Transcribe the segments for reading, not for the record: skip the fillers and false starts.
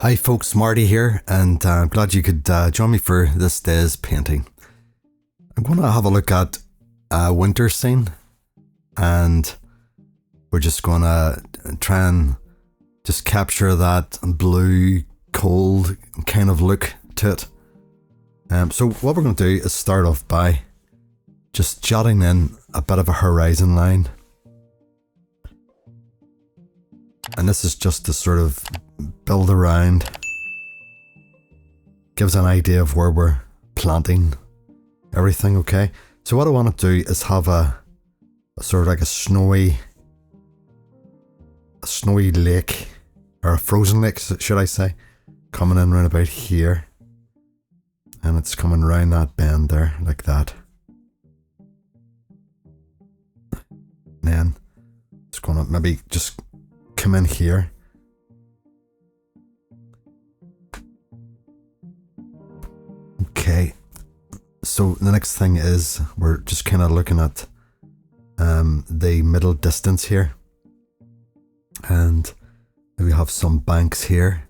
Hi folks, Marty here, and I'm glad you could join me for this day's painting. I'm going to have a look at a winter scene, and we're just going to try and just capture that blue, cold kind of look to it. So what we're going to do is start off by just jotting in a bit of a horizon line. And this is just to sort of build around, gives an idea of where we're planting everything, okay? So what I want to do is have a sort of like a snowy lake, or a frozen lake, should I say, coming in round about here. And it's coming around that bend there, like that. And then it's going to maybe just come in here. Okay, so the next thing is we're just kind of looking at the middle distance here, and we have some banks here.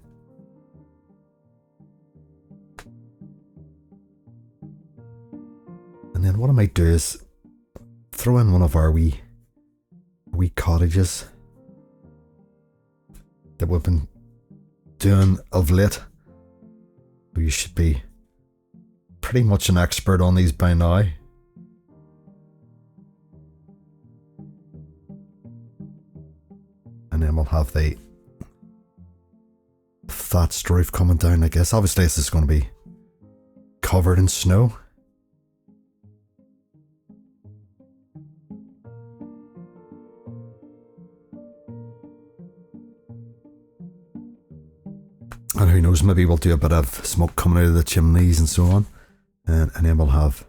And then what I might do is throw in one of our wee cottages that we've been doing of late. You should be pretty much an expert on these by now. And then we'll have the thatched roof coming down, I guess. Obviously this is going to be covered in snow. And who knows, maybe we'll do a bit of smoke coming out of the chimneys and so on. And then we'll have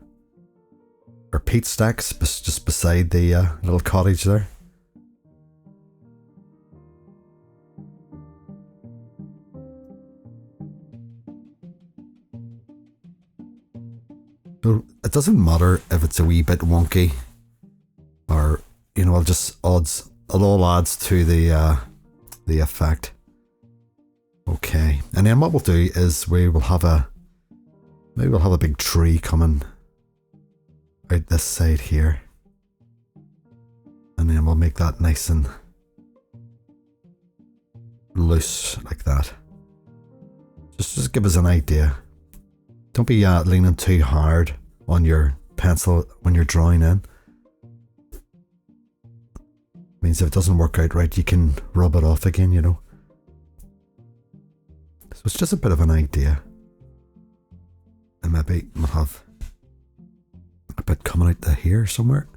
our peat stacks just beside the little cottage there. So it doesn't matter if it's a wee bit wonky, or, you know, it all adds to the effect. Okay, and then what we'll do is maybe we'll have a big tree coming out this side here, and then we'll make that nice and loose like that. Just give us an idea. Don't be leaning too hard on your pencil when you're drawing in. Means if it doesn't work out right, you can rub it off again, you know. So it's just a bit of an idea. And maybe we'll have a bit coming out to here somewhere.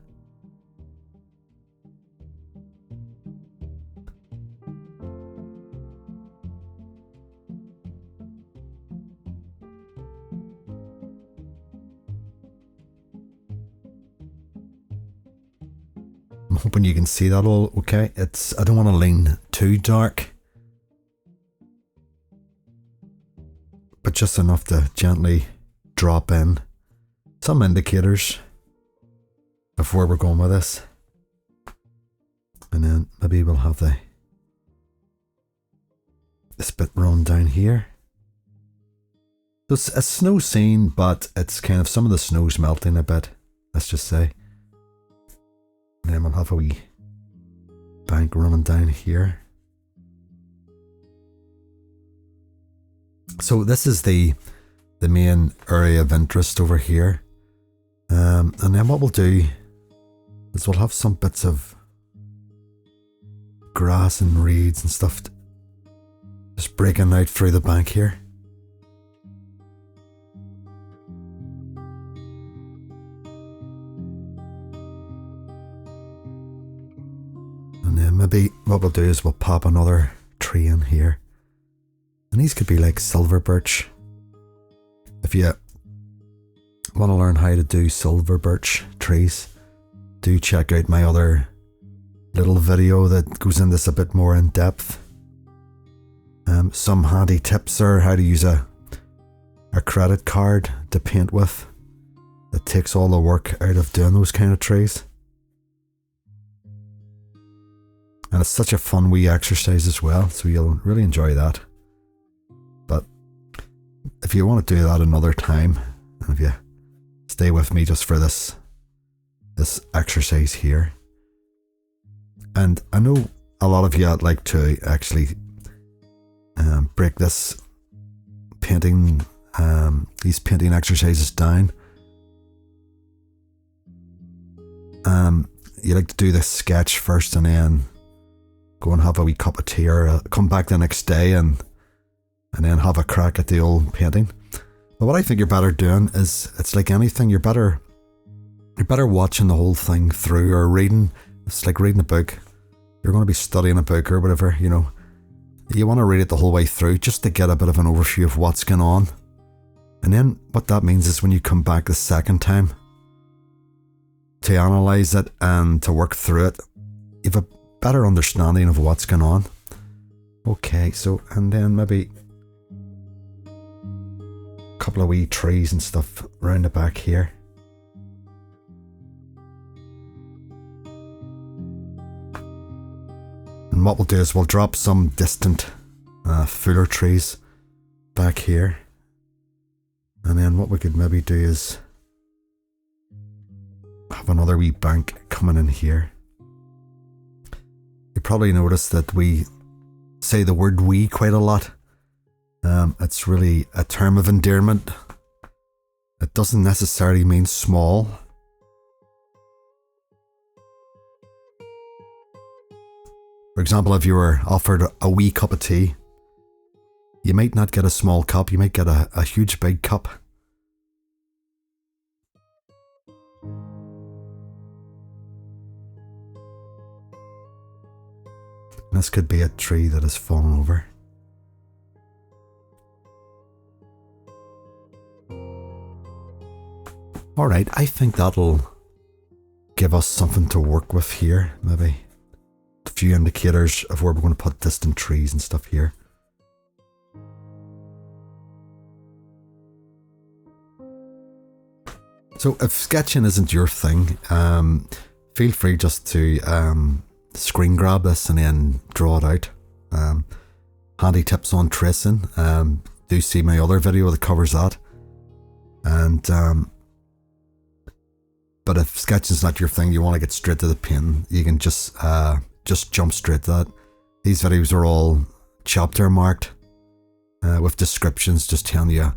I'm hoping you can see that all okay. I don't want to lean too dark, but just enough to gently drop in some indicators of where we're going with this. And then maybe we'll have this bit run down here. So it's a snow scene, but it's kind of some of the snow's melting a bit, let's just say. And then we'll have a wee bank running down here. So this is the main area of interest over here. And then what we'll do is we'll have some bits of grass and reeds and stuff just breaking out through the bank here. And then maybe what we'll do is we'll pop another tree in here. And these could be like silver birch. If you want to learn how to do silver birch trees, do check out my other little video that goes into this a bit more in depth. Some handy tips are how to use a credit card to paint with. That takes all the work out of doing those kind of trees. And it's such a fun wee exercise as well, so you'll really enjoy that. if you want to do that another time, and if you stay with me just for this exercise here, and I know a lot of you would like to actually break this painting, these painting exercises down. You like to do the sketch first and then go and have a wee cup of tea, or come back the next day and then have a crack at the old painting. But what I think you're better doing is, it's like anything, you're better watching the whole thing through, or reading. It's like reading a book. You're going to be studying a book or whatever, you know. You want to read it the whole way through just to get a bit of an overview of what's going on. And then what that means is when you come back the second time to analyse it and to work through it, you have a better understanding of what's going on. Okay, so, and then maybe a couple of wee trees and stuff around the back here. And what we'll do is we'll drop some distant fuller trees back here. And then what we could maybe do is have another wee bank coming in here. You probably noticed that we say the word "we" quite a lot. It's really a term of endearment. It doesn't necessarily mean small. For example, if you were offered a wee cup of tea, you might not get a small cup, you might get a huge big cup. This could be a tree that has fallen over. Alright, I think that'll give us something to work with here, maybe. A few indicators of where we're going to put distant trees and stuff here. So if sketching isn't your thing, feel free just to screen grab this and then draw it out. Handy tips on tracing. Do see my other video that covers that. And but if sketching's not your thing, you want to get straight to the painting, you can just jump straight to that. These videos are all chapter marked with descriptions just telling you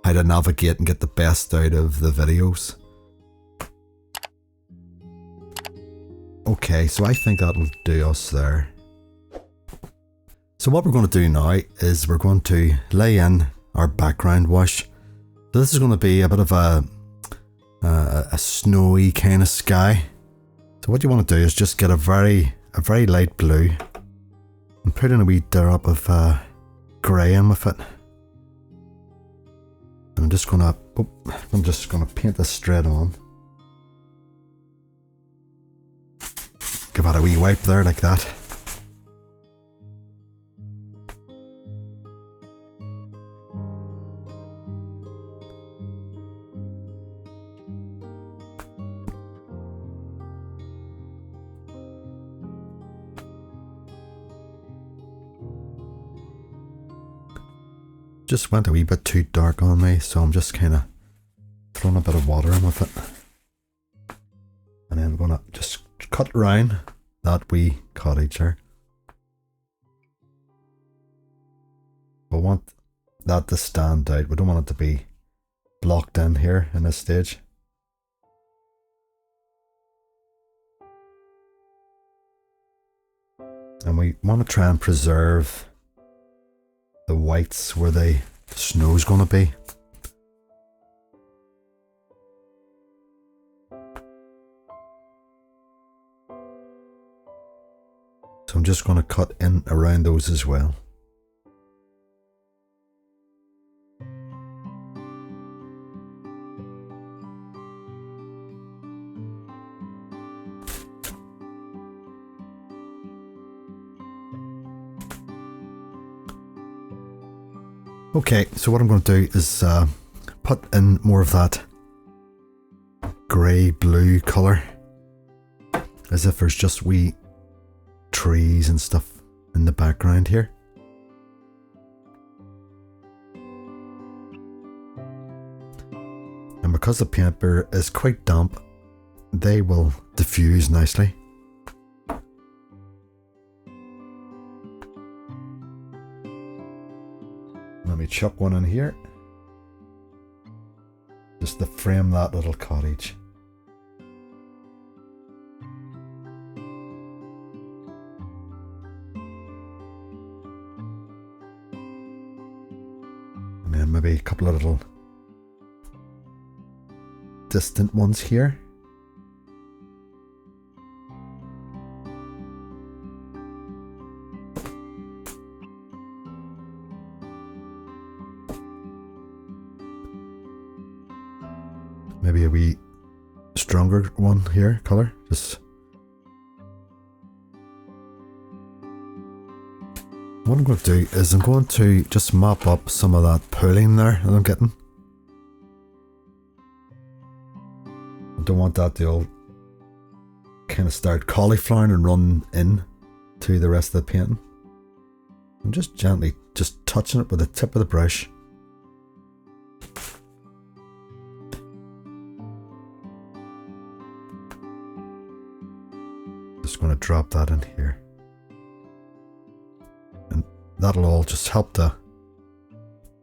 how to navigate and get the best out of the videos. Okay, so I think that'll do us there. So what we're going to do now is we're going to lay in our background wash. So this is going to be a bit of a snowy kind of sky. So what you want to do is just get a very light blue and put in a wee drop of grey in with it. And I'm just gonna paint this straight on. Give it a wee wipe there like that. Just went a wee bit too dark on me, so I'm just kind of throwing a bit of water in with it. And then I'm going to just cut around that wee cottage there. We want that to stand out. We don't want it to be blocked in here in this stage. And we want to try and preserve the whites where the snow's going to be. So I'm just going to cut in around those as well. Okay, so what I'm going to do is put in more of that grey-blue colour, as if there's just wee trees and stuff in the background here. because the paper is quite damp, they will diffuse nicely. Let me chuck one in here, just to frame that little cottage. And then maybe a couple of little distant ones here. Maybe a wee stronger one here, colour. Just what I'm going to do is I'm going to just mop up some of that pooling there that I'm getting. I don't want that to all kind of start cauliflowering and run in to the rest of the painting. I'm just gently just touching it with the tip of the brush. Just going to drop that in here, and that'll all just help to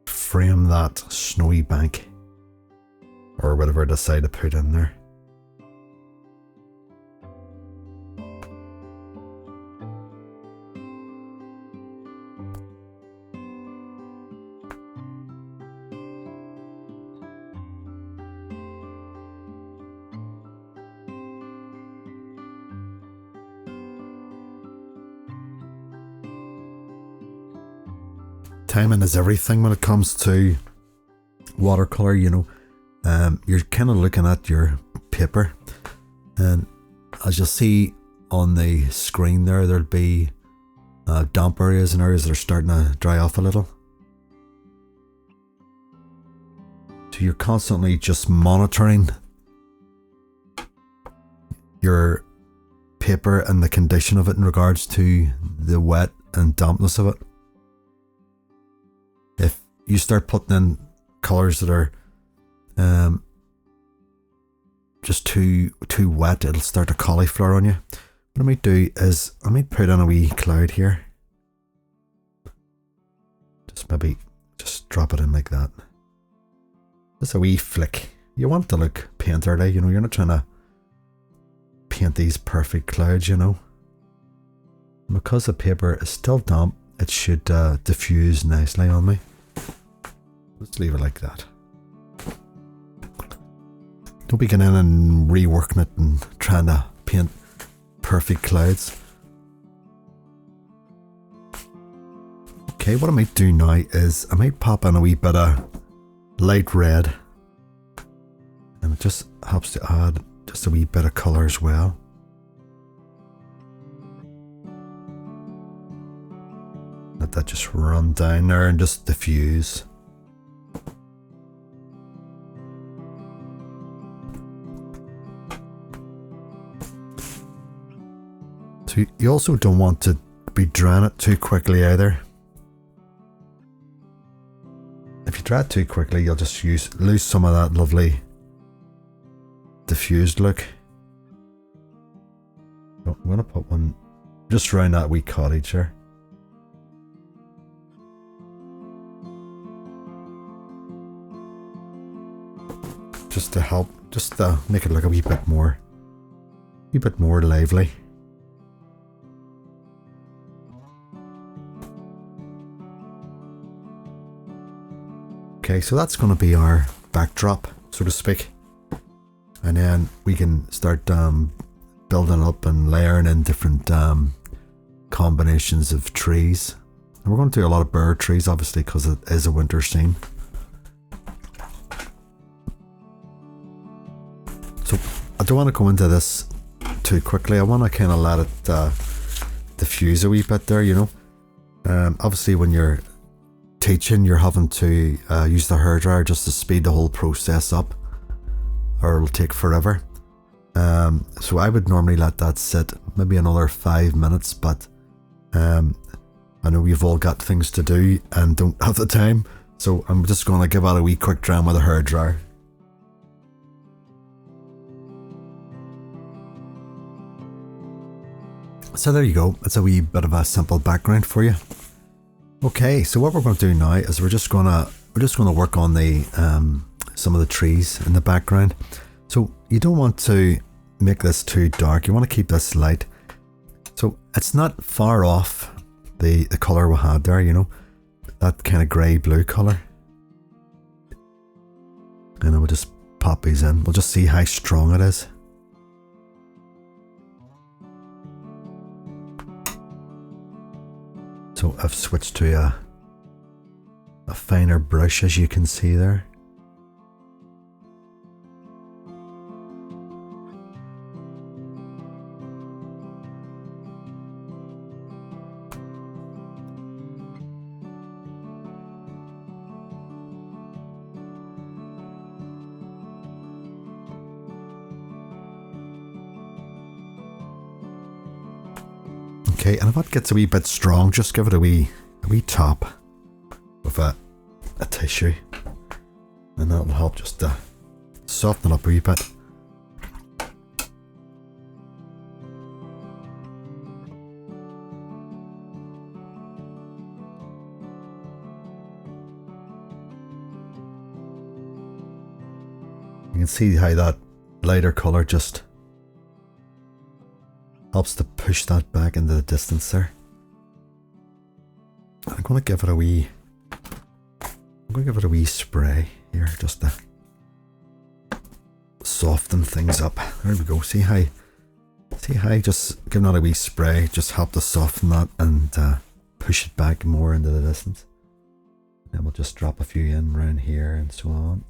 frame that snowy bank or whatever I decide to put in there. Timing is everything when it comes to watercolor, you know. You're kind of looking at your paper, and as you'll see on the screen there'll be damp areas and areas that are starting to dry off a little. So you're constantly just monitoring your paper and the condition of it in regards to the wet and dampness of it. If you start putting in colours that are just too wet, it'll start to cauliflower on you. What I might do is I might put in a wee cloud here. Maybe just drop it in like that. Just a wee flick. You want to look painterly, you know, you're not trying to paint these perfect clouds, you know. And because the paper is still damp, it should diffuse nicely on me. Let's leave it like that. Don't be getting in and reworking it and trying to paint perfect clouds. Okay, what I might do now is I might pop in a wee bit of light red, and it just helps to add just a wee bit of colour as well. Let that just run down there and just diffuse. So you also don't want to be drying it too quickly either. If you dry it too quickly, you'll just lose some of that lovely diffused look. Oh, I'm going to put one just around that wee cottage there. Just to help, just to make it look a wee bit more lively. Okay, so that's going to be our backdrop, so to speak. And then we can start building up and layering in different combinations of trees. And we're going to do a lot of bird trees, obviously, because it is a winter scene. So I don't want to go into this too quickly. I want to kind of let it diffuse a wee bit there, you know. Obviously, when you're teaching, you're having to use the hairdryer just to speed the whole process up, or it'll take forever. So I would normally let that sit maybe another 5 minutes, but I know you've all got things to do and don't have the time, so I'm just going to give it a wee quick dram with a hairdryer. So there you go. That's a wee bit of a simple background for you. Okay, so what we're going to do now is we're just going to work on the some of the trees in the background. So you don't want to make this too dark. You want to keep this light. So it's not far off the color we had there, you know, that kind of grey blue color. And then we'll just pop these in. We'll just see how strong it is. So I've switched to a finer brush, as you can see there. Okay, and if that gets a wee bit strong, just give it a wee top with a tissue, and that will help just to soften it up a wee bit. You can see how that lighter colour just helps to push that back into the distance there. I'm going to give it a wee spray here just to soften things up. There we go. See how just giving that a wee spray just helped to soften that and push it back more into the distance. Then we'll just drop a few in around here and so on.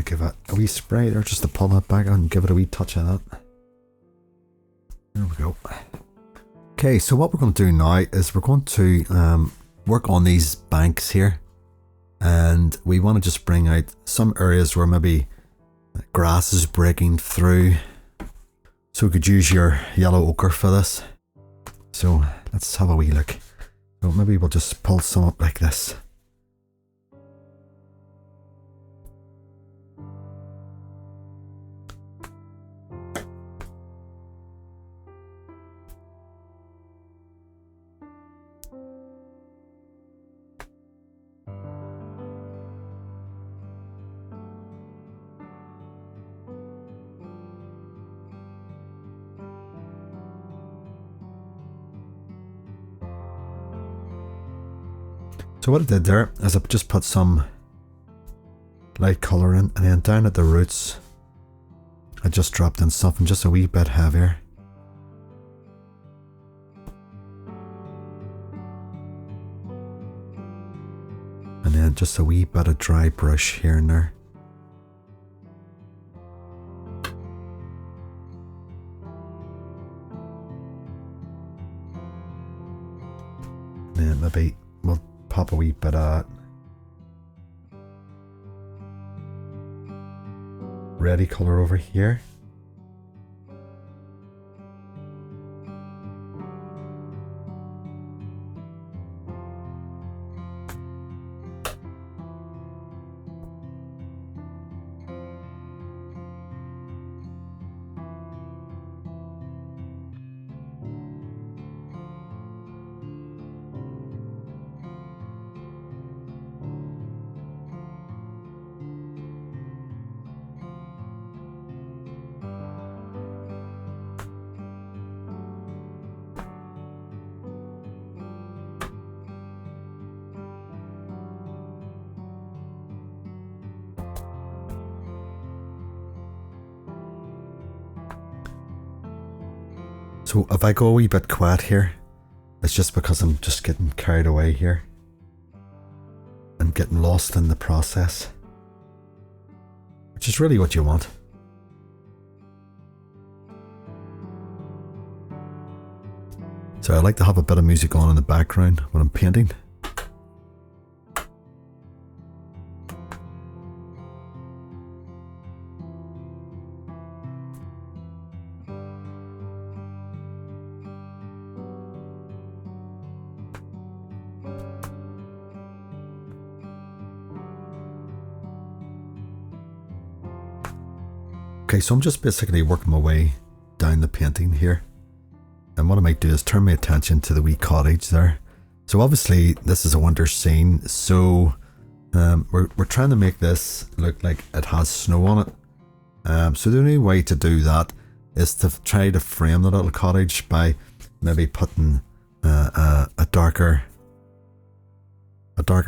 Give it a wee spray there just to pull that back and give it a wee touch of that. There we go. Okay, so what we're going to do now is we're going to work on these banks here, and we want to just bring out some areas where maybe grass is breaking through, so we could use your yellow ochre for this. So let's have a wee look. So maybe we'll just pull some up like this. So what I did there is I just put some light colour in, and then down at the roots I just dropped in something just a wee bit heavier. And then just a wee bit of dry brush here and there. And then maybe we'll pop a wee bit of reddy colour over here. So if I go a wee bit quiet here, it's just because I'm just getting carried away here and getting lost in the process, which is really what you want. So I like to have a bit of music on in the background when I'm painting. Okay, so I'm just basically working my way down the painting here. And what I might do is turn my attention to the wee cottage there. So obviously this is a winter scene, so we're trying to make this look like it has snow on it. So the only way to do that is to try to frame the little cottage by maybe putting a darker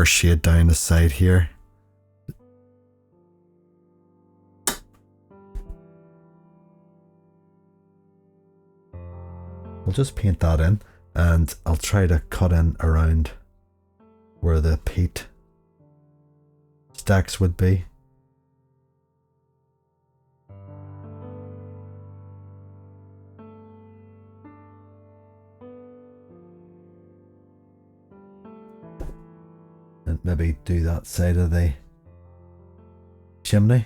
shade down the side here. I'll just paint that in, and I'll try to cut in around where the peat stacks would be. And maybe do that side of the chimney.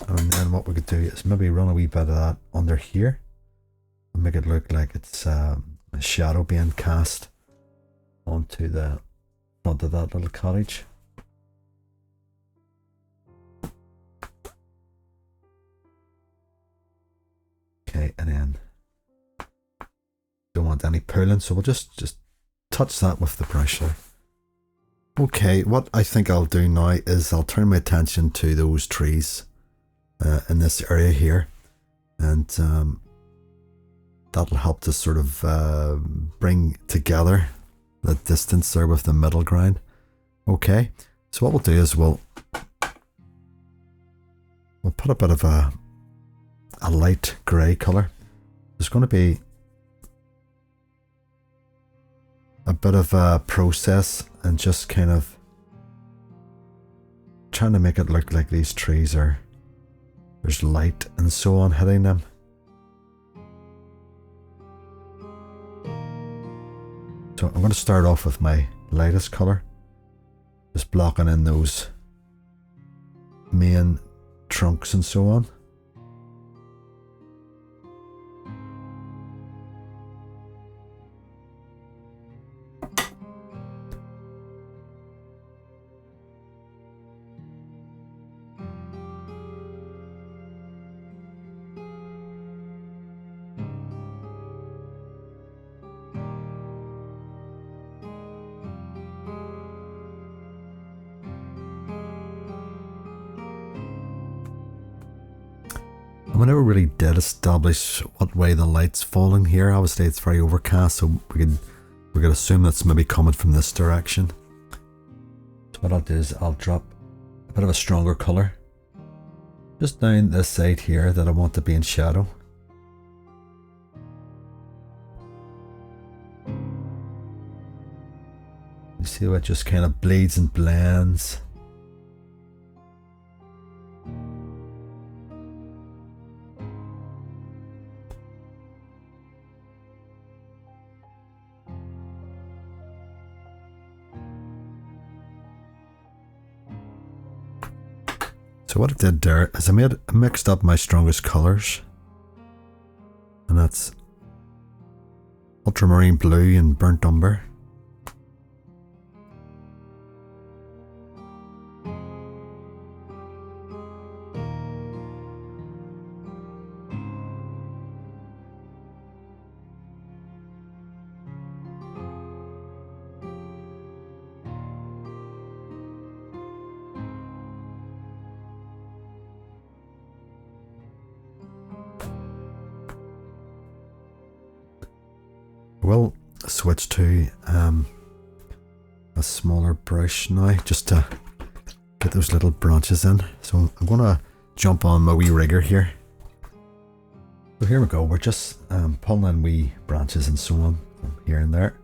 And then what we could do is maybe run a wee bit of that under here and make it look like it's a shadow being cast onto the front of that little cottage. Okay, and then don't want any pooling, so we'll just touch that with the brush there. Okay, what I think I'll do now is I'll turn my attention to those trees in this area here, and that'll help to sort of bring together the distance there with the middle ground. Okay, so what we'll do is we'll put a bit of a light grey colour. There's going to be a bit of a process and just kind of trying to make it look like these trees are, there's light and so on hitting them. So I'm going to start off with my lightest colour, just blocking in those main trunks and so on. We never really did establish what way the light's falling here. Obviously it's very overcast, so we could assume that's maybe coming from this direction. So what I'll do is I'll drop a bit of a stronger colour just down this side here that I want to be in shadow. You see how it just kind of bleeds and blends. So what I did there is I mixed up my strongest colours, and that's ultramarine blue and burnt umber. We'll switch to a smaller brush now just to get those little branches in. So I'm going to jump on my wee rigger here. So here we go, we're just pulling in wee branches and so on from here and there.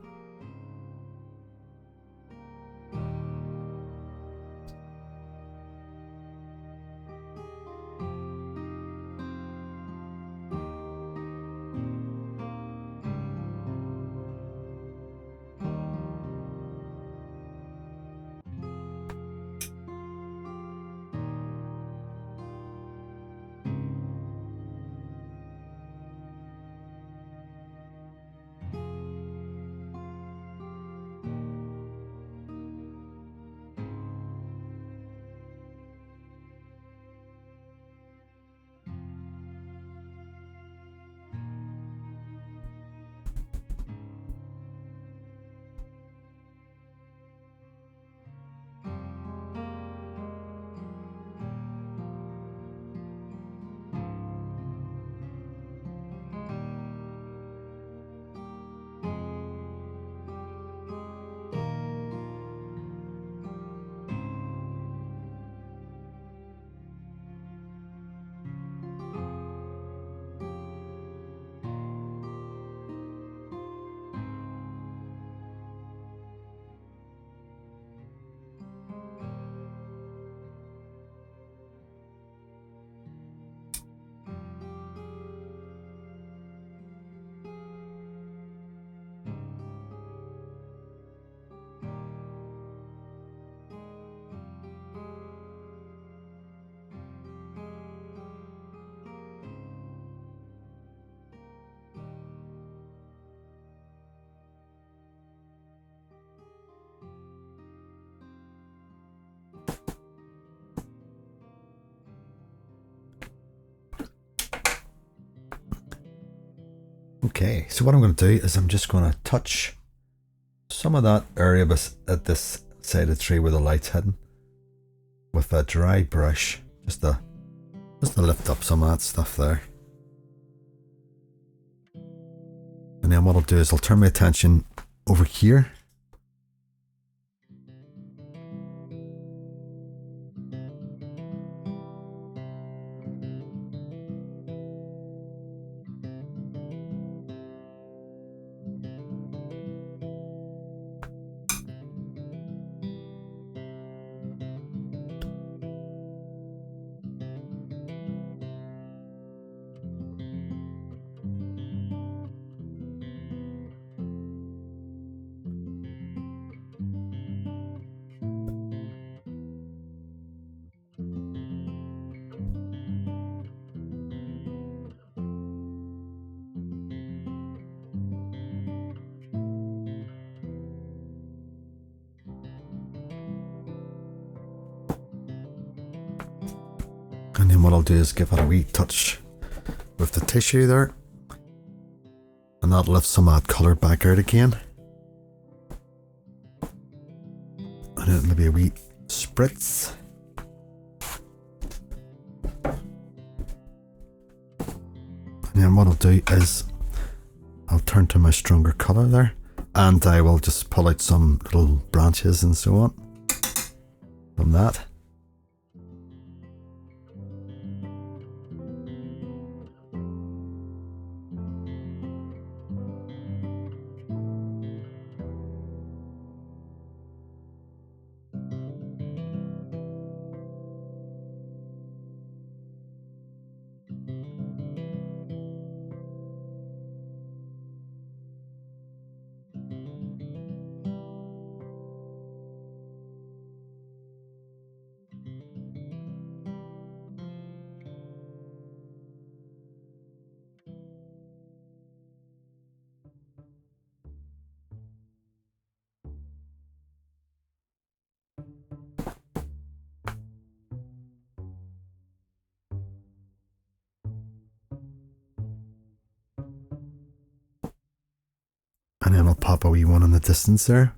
Okay, so what I'm going to do is I'm just going to touch some of that area at this side of the tree where the light's hidden with a dry brush, just to lift up some of that stuff there. And then what I'll do is I'll turn my attention over here. And then what I'll do is give it a wee touch with the tissue there. And that lifts some of that colour back out again. And then maybe a wee spritz. And then what I'll do is I'll turn to my stronger colour there. And I will just pull out some little branches and so on from that. And then I'll pop a wee one in the distance there.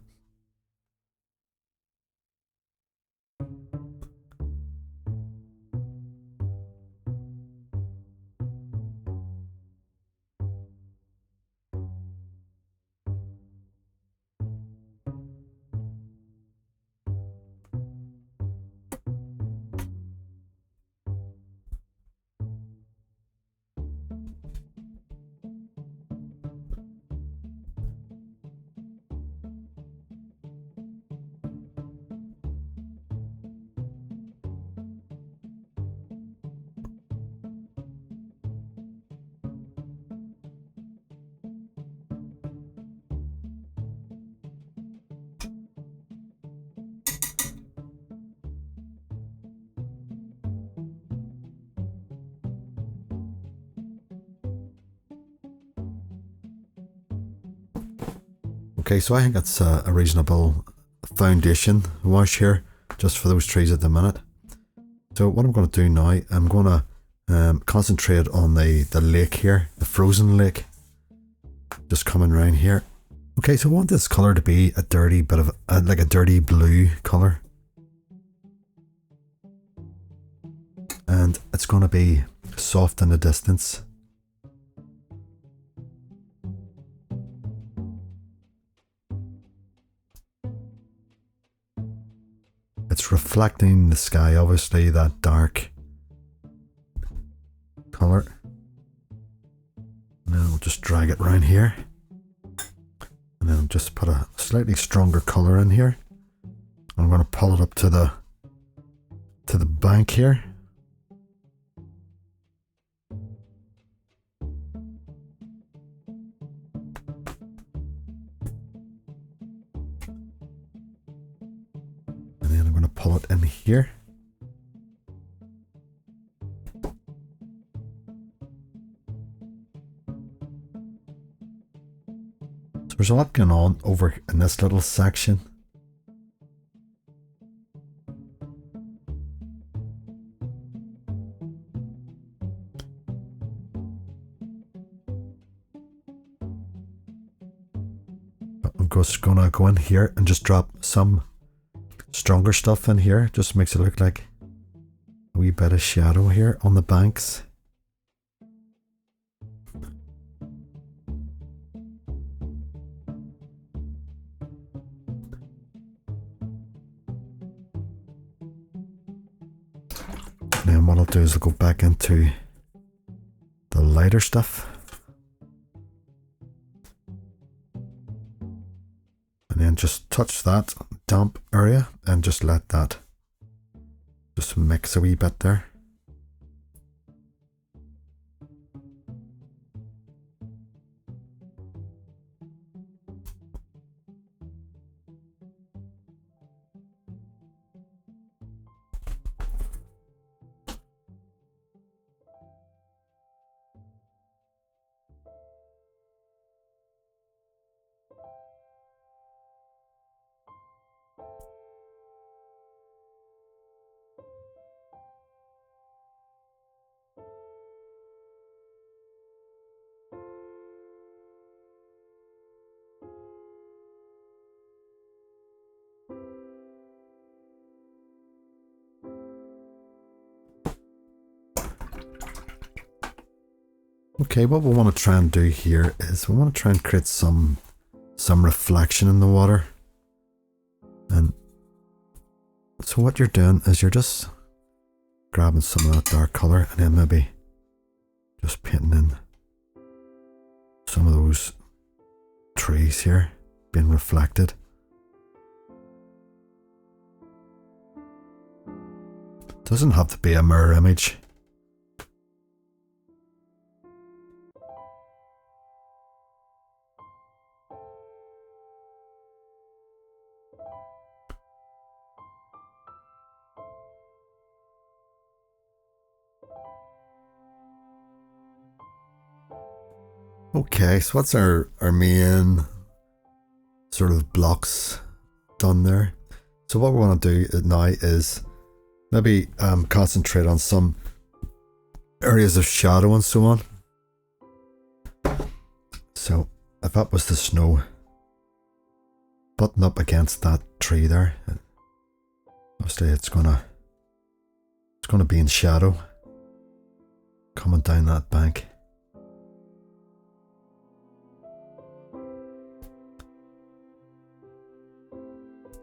Okay, so I think that's a reasonable foundation wash here, just for those trees at the minute. So what I'm going to do now, I'm going to concentrate on the lake here, the frozen lake, just coming around here. Okay, so I want this colour to be a dirty bit of, like a dirty blue colour. And it's going to be soft in the distance. It's reflecting the sky, obviously, that dark colour. And then we'll just drag it around here. And then just put a slightly stronger colour in here. I'm going to pull it up to the bank here. And then I'm going to pull it in here. So there's a lot going on over in this little section. I'm just gonna go in here and just drop some stronger stuff in here. Just makes it look like a wee bit of shadow here on the banks. And then what I'll do is I'll go back into the lighter stuff. And then just touch that damp area and just let that just mix a wee bit there. Okay, what we want to try and do here is we want to try and create some reflection in the water. And so what you're doing is you're just grabbing some of that dark colour and then maybe just painting in some of those trees here being reflected. It doesn't have to be a mirror image. Okay, so what's our main sort of blocks done there? So what we want to do now is maybe concentrate on some areas of shadow and so on. So if that was the snow button up against that tree there, obviously it's gonna be in shadow coming down that bank.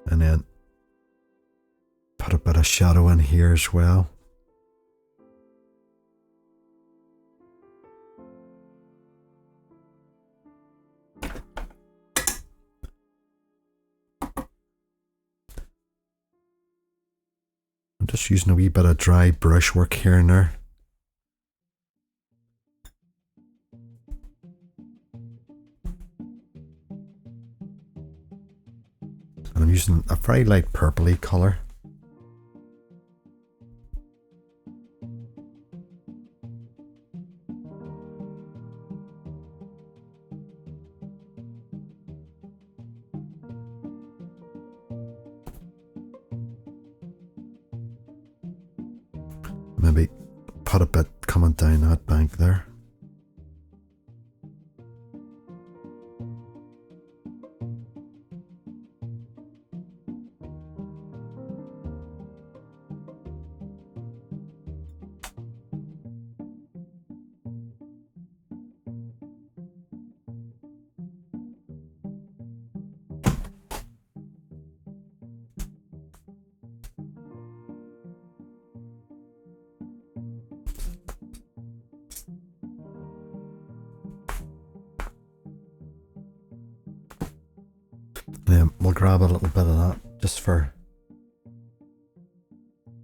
And then put a bit of shadow in here as well. I'm just using a wee bit of dry brushwork here and there. And I'm using a very light purpley colour. Maybe put a bit coming down that bank there. Then we'll grab a little bit of that just for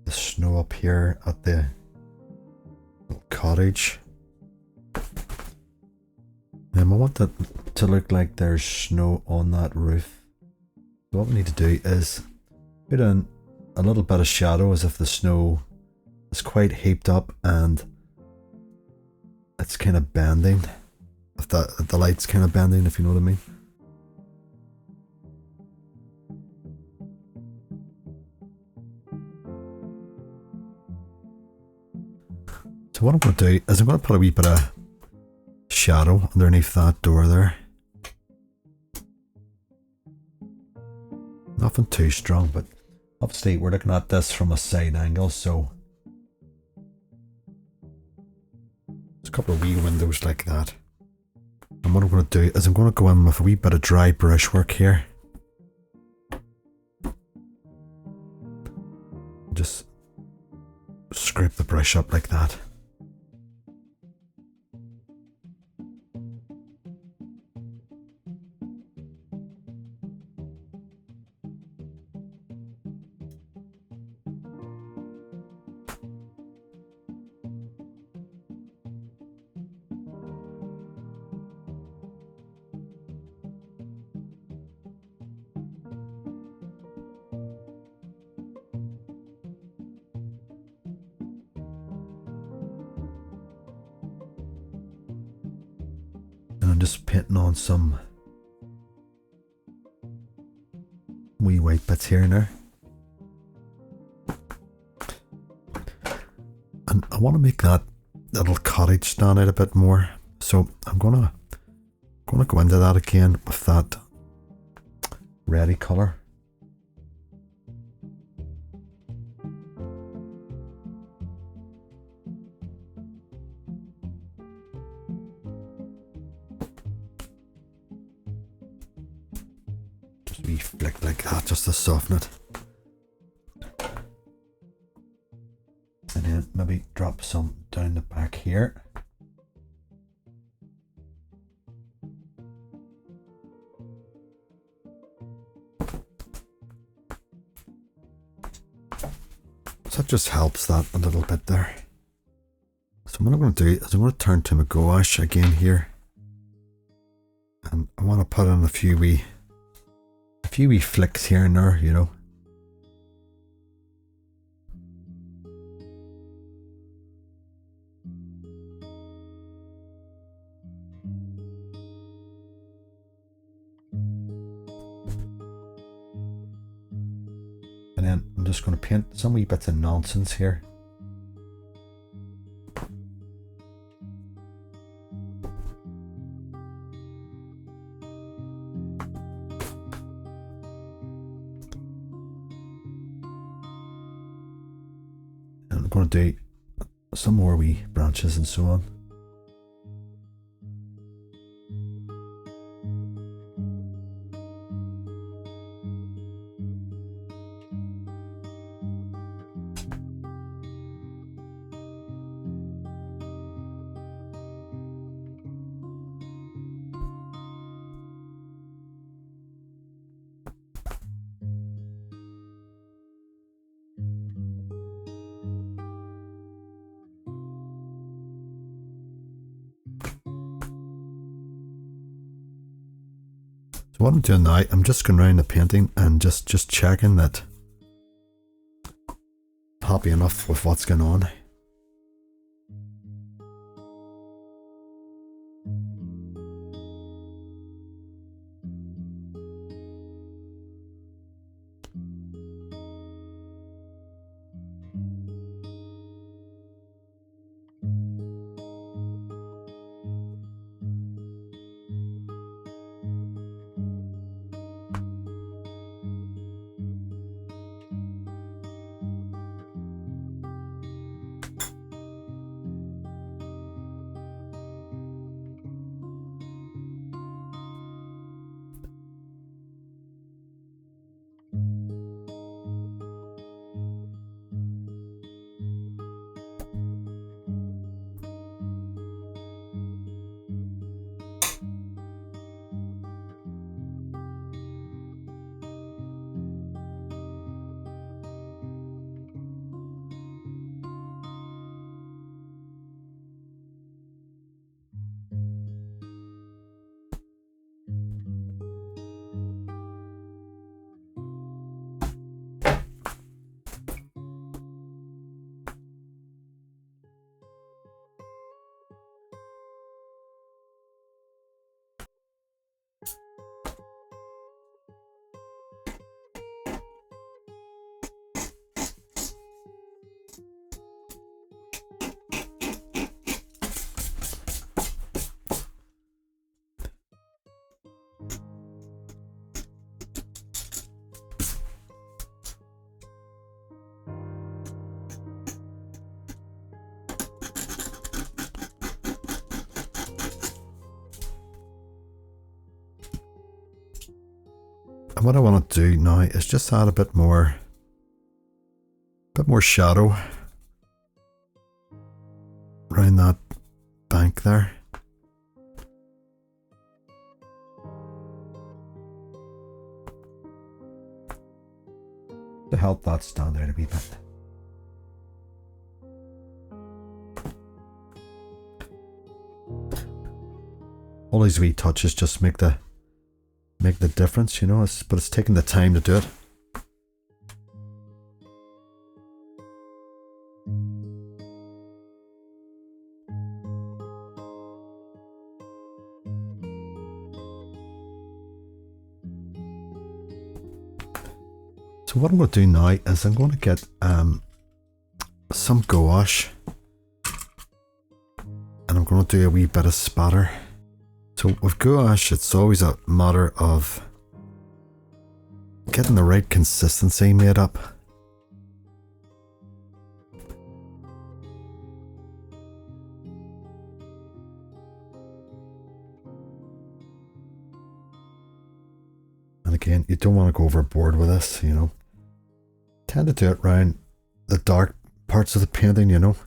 the snow up here at the little cottage. Then we want it to look like there's snow on that roof. So what we need to do is put in a little bit of shadow as if the snow is quite heaped up and it's kind of bending. If the light's kind of bending, if you know what I mean. So what I'm going to do is I'm going to put a wee bit of shadow underneath that door there. nothing too strong, but obviously we're looking at this from a side angle, so there's a couple of wee windows like that. And what I'm going to do is I'm going to go in with a wee bit of dry brushwork here. Just scrape the brush up like that. And I'm just painting on some wee white bits here and there. And I want to make that little cottage stand out a bit more. So I'm gonna go into that again with that reddy colour. Just a wee flick like that, just to soften it. And then maybe drop some down the back here. So that just helps that a little bit there. So what I'm going to do is I'm going to turn to my gouache again here. And I want to put in a few wee flicks here and there, you know. And then I'm just going to paint some wee bits of nonsense here. And I'm going to do some more wee branches and so on. So what I'm doing now, I'm just going around the painting and just checking that I'm happy enough with what's going on. And what I want to do now is just add a bit more shadow around that bank there. To help that stand out a wee bit. All these wee touches just make the difference, you know, but it's taking the time to do it. So what I'm going to do now is I'm going to get some gouache, and I'm going to do a wee bit of spatter. So with gouache, it's always a matter of getting the right consistency made up. And again, you don't want to go overboard with this, you know. Tend to do it around the dark parts of the painting, you know.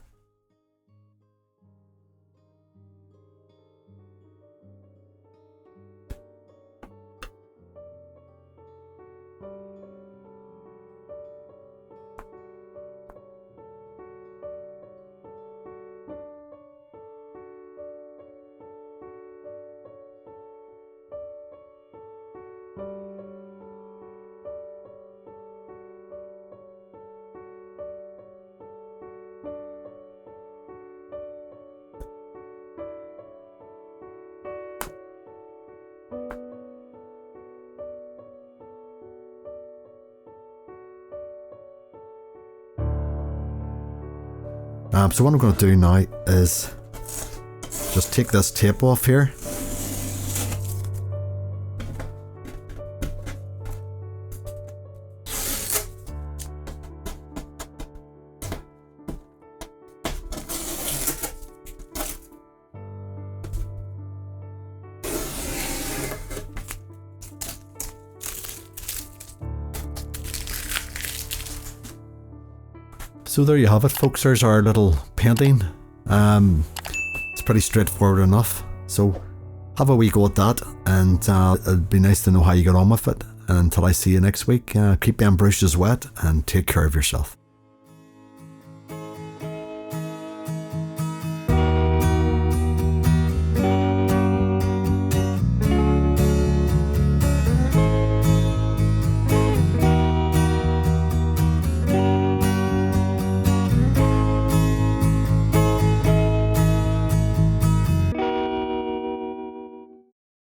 So what I'm going to do now is just take this tape off here. So there you have it, folks. There's our little painting. It's pretty straightforward enough. So have a wee go at that, and it'd be nice to know how you get on with it. And until I see you next week, keep them brushes wet and take care of yourself.